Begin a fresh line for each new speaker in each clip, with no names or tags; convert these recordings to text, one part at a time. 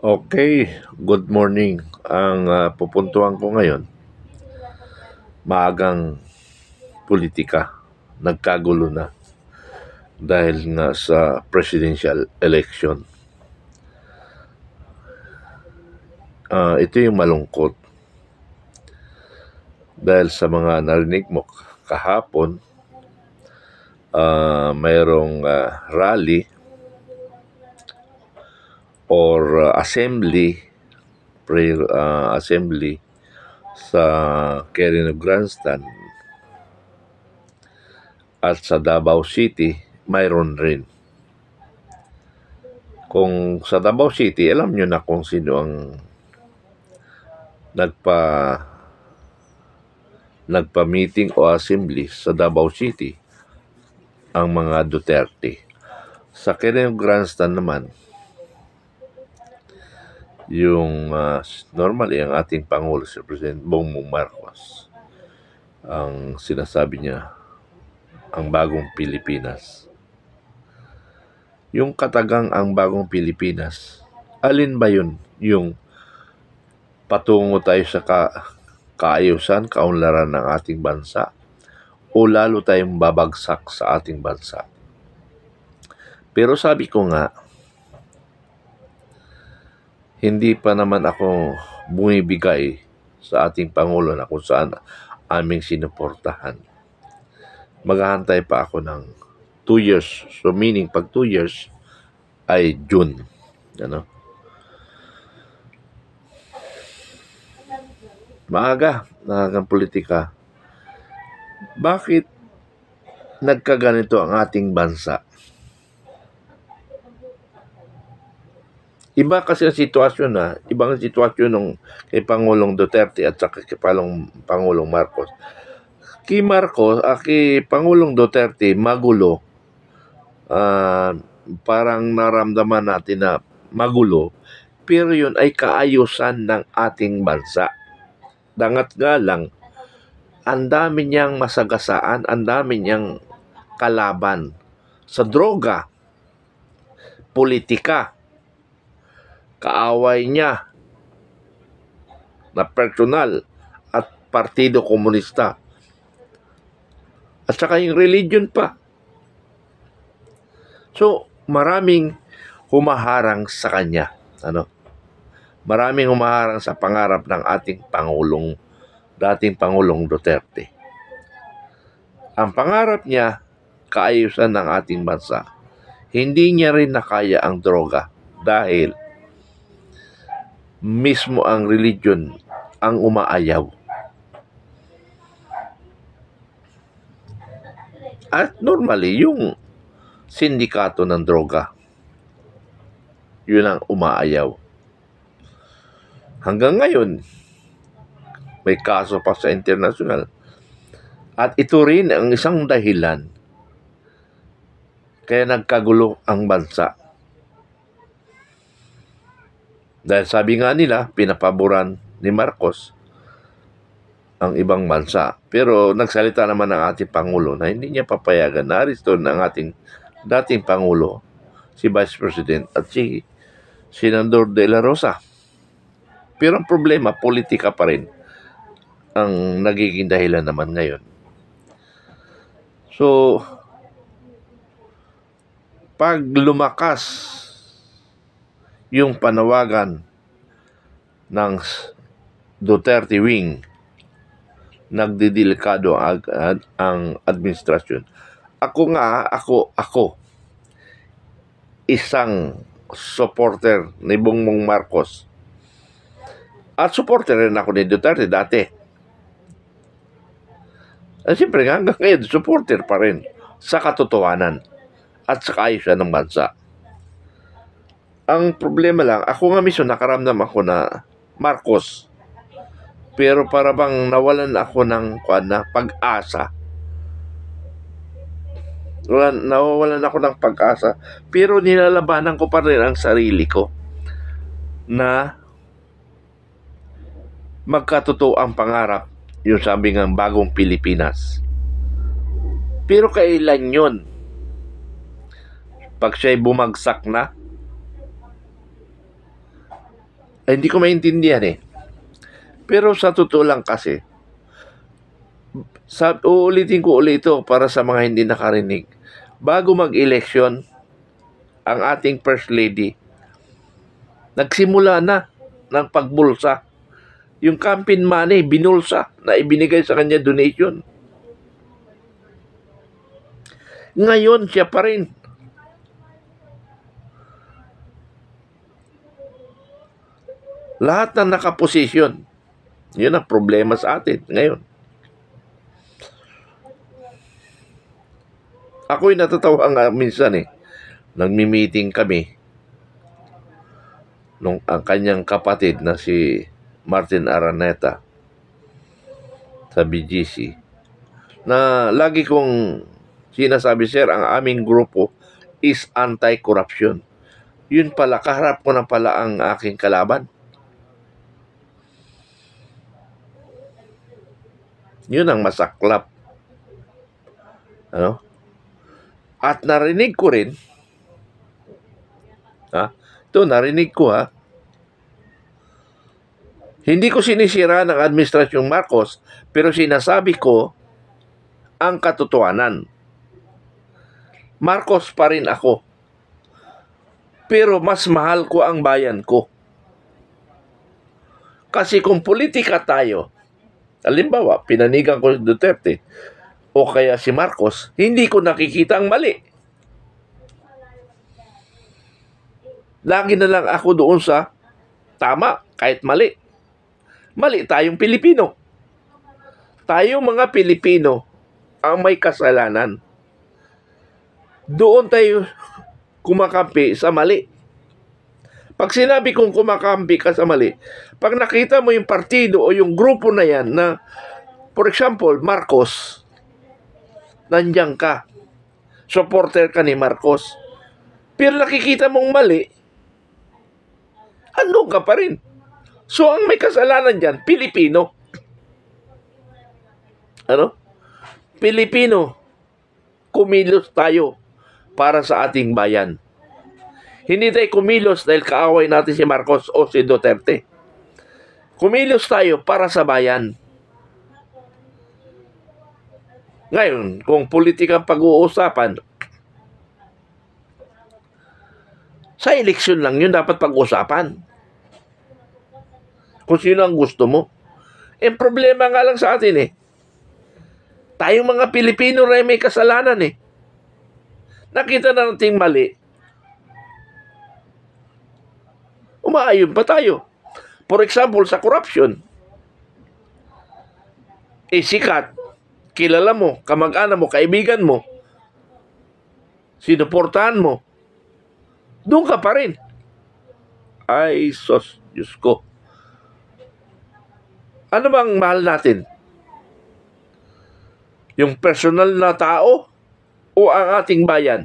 Okay, good morning. Ang pupuntuhan ko ngayon, maagang politika. Nagkagulo na dahil nga sa presidential election. Ito yung malungkot dahil sa mga narinig mo kahapon, mayroong rally or prayer assembly sa Quirino Grandstand at sa Davao City, mayroon rin. Kung sa Davao City, alam nyo na kung sino ang nagpa-meeting o assembly sa Davao City, ang mga Duterte. Sa Quirino Grandstand naman, yung normally ang ating Pangulo, si President Bongbong Marcos, ang sinasabi niya, ang bagong Pilipinas. Yung katagang ang bagong Pilipinas, alin ba yun? Yung patungo tayo sa kaayusan, kaunlaran ng ating bansa, o lalo tayong babagsak sa ating bansa? Pero sabi ko nga, hindi pa naman ako bumibigay sa ating Pangulo na kung saan aming sinuportahan. Maghahantay pa ako ng 2 years. So meaning, pag 2 years ay June. Ano? Maagang politika. Bakit nagkaganito ang ating bansa? Iba kasi ang sitwasyon na, ibang sitwasyon ng kay Pangulong Duterte at saka kay Pangulong Marcos. Kay Pangulong Duterte, magulo. Parang naramdaman natin na magulo, pero yun ay kaayusan ng ating bansa. Dangat nga lang, ang dami niyang masagasaan, ang dami niyang kalaban sa droga, politika, kaaway niya na personal at Partido Komunista. At saka yung religion pa. So, maraming humaharang sa kanya. Maraming humaharang sa pangarap ng ating dating Pangulong Duterte. Ang pangarap niya, kaayusan ng ating bansa. Hindi niya rin nakaya ang droga dahil mismo ang religion ang umaayaw. At normally, yung sindikato ng droga, yun ang umaayaw. Hanggang ngayon, may kaso pa sa international. At ito rin ang isang dahilan kaya nagkagulo ang bansa. Dahil sabi nga nila, pinapaboran ni Marcos ang ibang bansa. Pero nagsalita naman ang ating Pangulo na hindi niya papayagan na aresto ng ating dating Pangulo, si Vice President at si Senador De La Rosa. Pero ang problema, politika pa rin ang nagiging dahilan naman ngayon. So, pag lumakas yung panawagan ng Duterte wing, nagdidelikado ang administrasyon. Ako, isang supporter ni Bongbong Marcos. At supporter rin ako ni Duterte dati. At siyempre hanggang ngayon, supporter pa rin sa katotohanan at sa kaayusan ng bansa. Ang problema lang, ako nga mismo nakaramdam ako na Marcos. Pero para bang nawalan ako ng pag-asa. Nawawalan ako ng pag-asa. Pero nilalabanan ko pa rin ang sarili ko na magkatotoo ang pangarap, yung sabi ng bagong Pilipinas. Pero kailan yun? Pag siya'y bumagsak na? Ay, hindi ko maintindihan eh. Pero sa totoo lang kasi, uulitin ko ulit ito para sa mga hindi nakarinig. Bago mag-eleksyon, ang ating First Lady, nagsimula na ng pagbulsa. Yung campaign money, binulsa na ibinigay sa kanya donation. Ngayon, siya pa rin. Lahat na nakaposisyon. Yun ang problema sa atin ngayon. Ako'y natatawa nga minsan eh. Nagmi-meeting kami nung ang kanyang kapatid na si Martin Araneta sa BGC na lagi kong sinasabi, sir, ang aming grupo is anti-corruption. Yun pala, kaharap ko na pala ang aking kalaban. Yun ang masaklap. Ano? At narinig ko rin, narinig ko hindi ko sinisira ng Administrasyong Marcos, pero sinasabi ko ang katotohanan. Marcos pa rin ako. Pero mas mahal ko ang bayan ko. Kasi kung politika tayo, halimbawa, pinanigan ko si Duterte o kaya si Marcos, hindi ko nakikita ang mali. Lagi na lang ako doon sa tama, kahit mali. Mali tayong Pilipino. Tayo mga Pilipino ang may kasalanan. Doon tayo kumakampi sa mali. Pag sinabi kong kumakampi ka sa mali, pag nakita mo yung partido o yung grupo na yan na, for example, Marcos, nandiyan ka, supporter ka ni Marcos, pero nakikita mong mali, andun ka pa rin. So, ang may kasalanan dyan, Pilipino. Ano? Pilipino. Kumilos tayo para sa ating bayan. Hindi tayo kumilos dahil kaaway natin si Marcos o si Duterte. Kumilos tayo para sa bayan. Ngayon, kung politikang pag-uusapan, sa eleksyon lang yun dapat pag-usapan. Kung sino ang gusto mo. Problema nga lang sa atin eh. Tayong mga Pilipino rin may kasalanan eh. Nakita na nating mali. Umaayon pa tayo. For example, sa corruption. Sikat. Kilala mo, kamag-anak mo, kaibigan mo. Sinuportahan mo. Doon ka pa rin. Ay, sos, Diyos ko. Ano bang mahal natin? Yung personal na tao o ang ating bayan?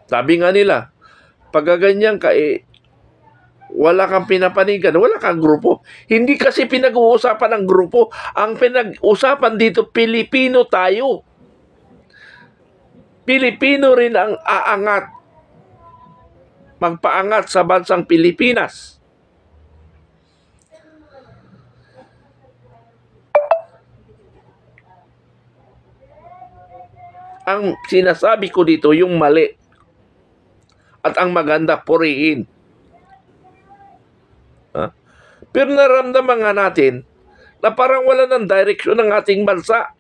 Sabi nga nila, pag ganyan ka, wala kang pinapanigan, wala kang grupo. Hindi kasi pinag-uusapan ng grupo. Ang pinag-usapan dito, Pilipino tayo. Pilipino rin ang aangat. Magpaangat sa bansang Pilipinas. Ang sinasabi ko dito, yung mali. At ang maganda, purihin. Pero naramdaman nga natin na parang wala ng direksyon ng ating bansa.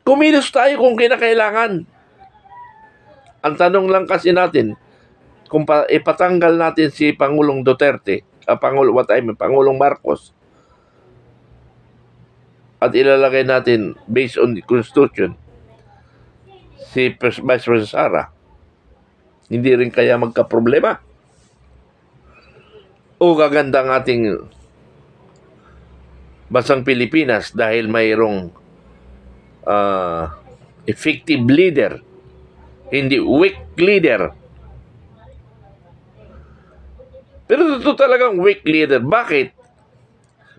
Kumilos tayo kung kinakailangan. Ang tanong lang kasi natin, kung ipatanggal natin si Pangulong Duterte, Pangulong Marcos, at ilalagay natin based on the Constitution, si Vice President Sara, hindi rin kaya magka-problema? O gaganda ang ating bansang Pilipinas dahil mayroong effective leader, hindi weak leader. Pero ito talagang weak leader. Bakit?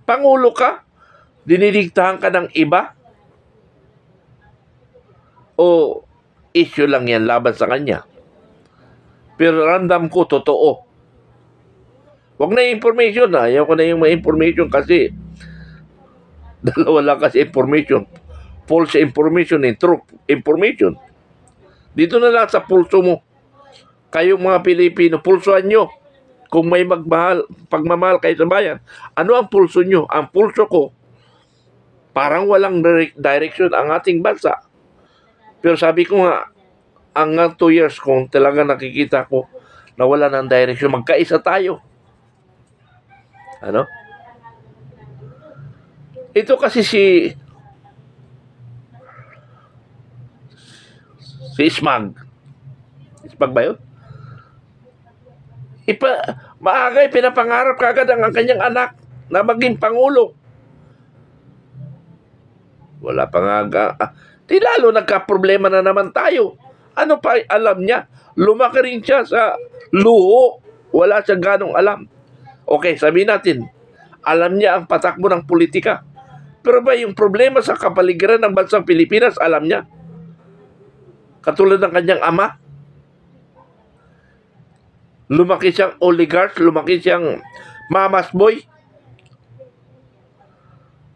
Pangulo ka, dinidiktahan ka ng iba, o issue lang yan laban sa kanya. Pero random ko, totoo. Huwag na yung information. Ayaw ko na yung may information kasi dalawa lang kasi information. False information and true information. Dito na lang sa pulso mo. Kayong mga Pilipino, pulsoan nyo. Kung may pagmamahal kayo sa bayan, ano ang pulso nyo? Ang pulso ko, parang walang direction ang ating bansa. Pero sabi ko nga, ang 2 years kung talaga nakikita ko na wala ng direction, magkaisa tayo. Ano? Ito kasi si Smag. Smag ba yun? Maagay, pinapangarap kagad ang kanyang anak na maging Pangulo. Wala pa nga. Di lalo nagka-problema na naman tayo. Ano pa alam niya? Lumaki rin siya sa luho. Wala siyang ganong alam. Okay, sabihin natin, alam niya ang patakbo ng politika. Pero ba yung problema sa kapaligiran ng bansang Pilipinas, alam niya? Katulad ng kanyang ama. Lumaki siyang oligarch, lumaki siyang mama's boy.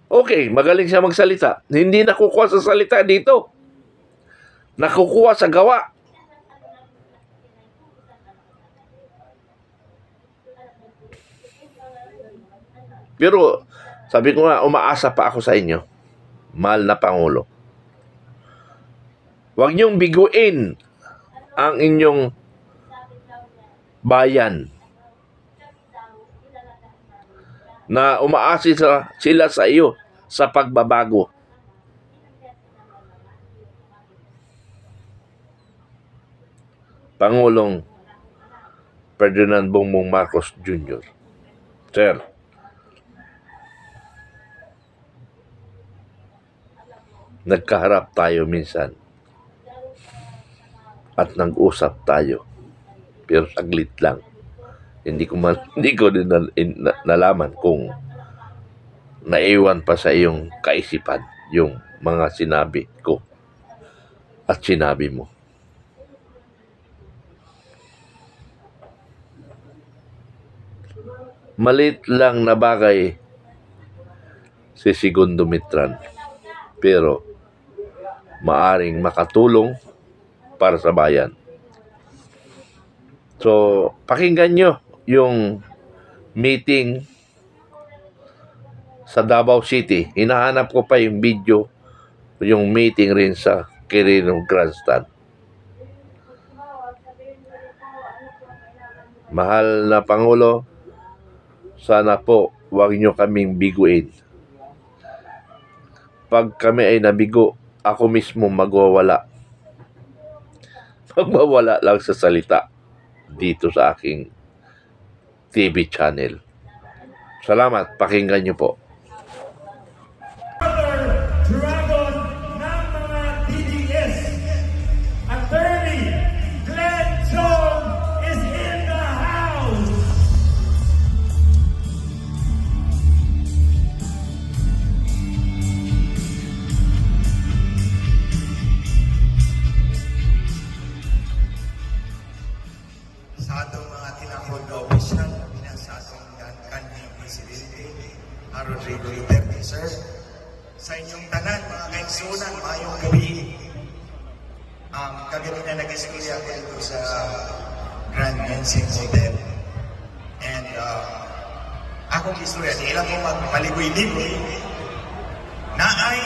Okay, magaling siya magsalita. Hindi nakukuha sa salita dito. Nakukuha sa gawa. Pero, sabi ko nga, umaasa pa ako sa inyo. Mahal na Pangulo. Huwag niyong biguin ang inyong bayan na umaasa sila sa iyo sa pagbabago. Pangulong Ferdinand Bongbong Marcos Jr. Sir, nagkaharap tayo minsan at nag-usap tayo. Pero saglit lang. Hindi ko din nalaman kung naiwan pa sa iyong kaisipan yung mga sinabi ko at sinabi mo. Malit lang na bagay si Segundo Mitran, pero maaring makatulong para sa bayan. So, pakinggan nyo yung meeting sa Davao City. Hinahanap ko pa yung video, yung meeting rin sa Quirino Grandstand. Mahal na Pangulo, sana po huwag nyo kaming biguin. Pag kami ay nabigo, ako mismo magwawala. Magwawala lang sa salita dito sa aking TV channel. Salamat, pakinggan niyo po.
Dragon ng mga TDS, Attorney Glenn Chong is in the house.
Sa atong mga tinapod na opisyal, sa atong kanting Presidente, Rodrigo Duterte, sir, sa inyong tanan, mga kaigsunan, mayong gabi. Kagabi na nag-iskulya ko dito sa Grand Ensign Hotel. And akong istorya, di ilang ko magpaligoy-ligoy na ay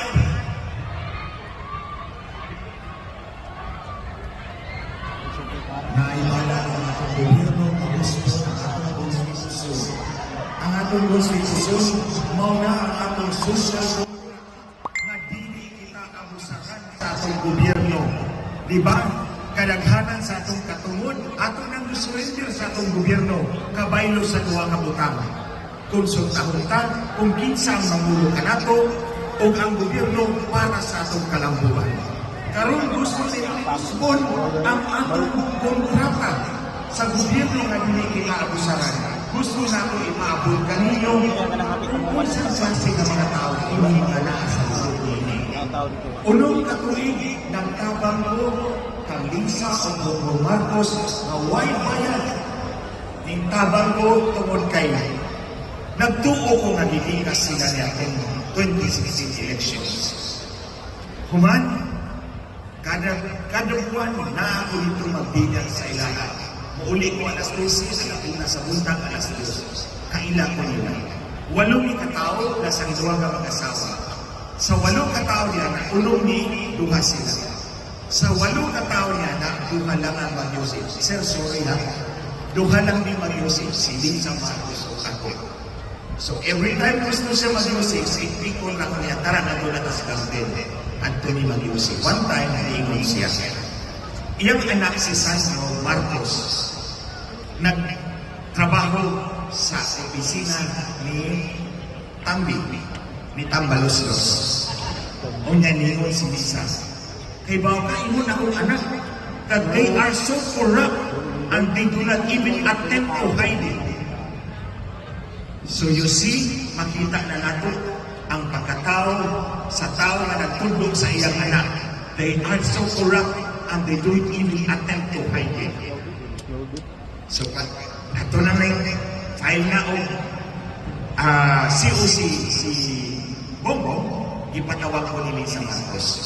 naimala ang atong gobyerno ang atong konstitusyon, mauna ang atong social na dili kita abusahan sa atong gobyerno. Diba? Kadaghanan sa atong katungod, atong nang surrender sa atong gobyerno, kabaylo sa duha ka butang. Konsultahon ta kung kinsa ang mangulo kanato o ang gobyerno para sa atong kalambuan. Karon gusto nila itusbon ang atong kontrata sa gobyerno nga dili kita abusahan. Gusto nato ipaabot kaninyo kung saan klase ng mga tao, hindi mga nasa ini. Unong katuig nagtabang ko kang Lisa o Bongbong Marcos na way bayad. Nintabang ko tungod kay nagtuo ko nga gigikas sila niya itong 2016 elections. Human, kada buwan na ako dito magbigan sa ilaha. Mauli ko alas 12, alauna sa buntag alas 2. Kaila ko nila. 8 katao na sang duwa ka mag-asawa. Sa 8 katao niya na ulong ni duha sila. Sa 8 katao niya na duha lang ang mag-usip. Sir, sorry ha. Duha lang ni mag-usip. Silin sa Marcos o ako. So every time gusto siya mag-usip, ikpikon lang niya, tara na doon natas garden. Anthony mag-usip. One time, naiingon siya. Iyang anak si Sandro Marcos nagtrabaho sa opisina ni Tambi, ni Tambaloslos. O niya ningon si Lisa. Kay bawa kaingon akong anak that they are so corrupt and they do not even attempt to hide it. So you see, makita na nato ang pagkatao sa tao na nagtulog sa iyang anak. They are so corrupt and they don't even attempt to hide it. So, ato na may file na o COC si Bongbong, ipatawag ko ni Lisa Marcos.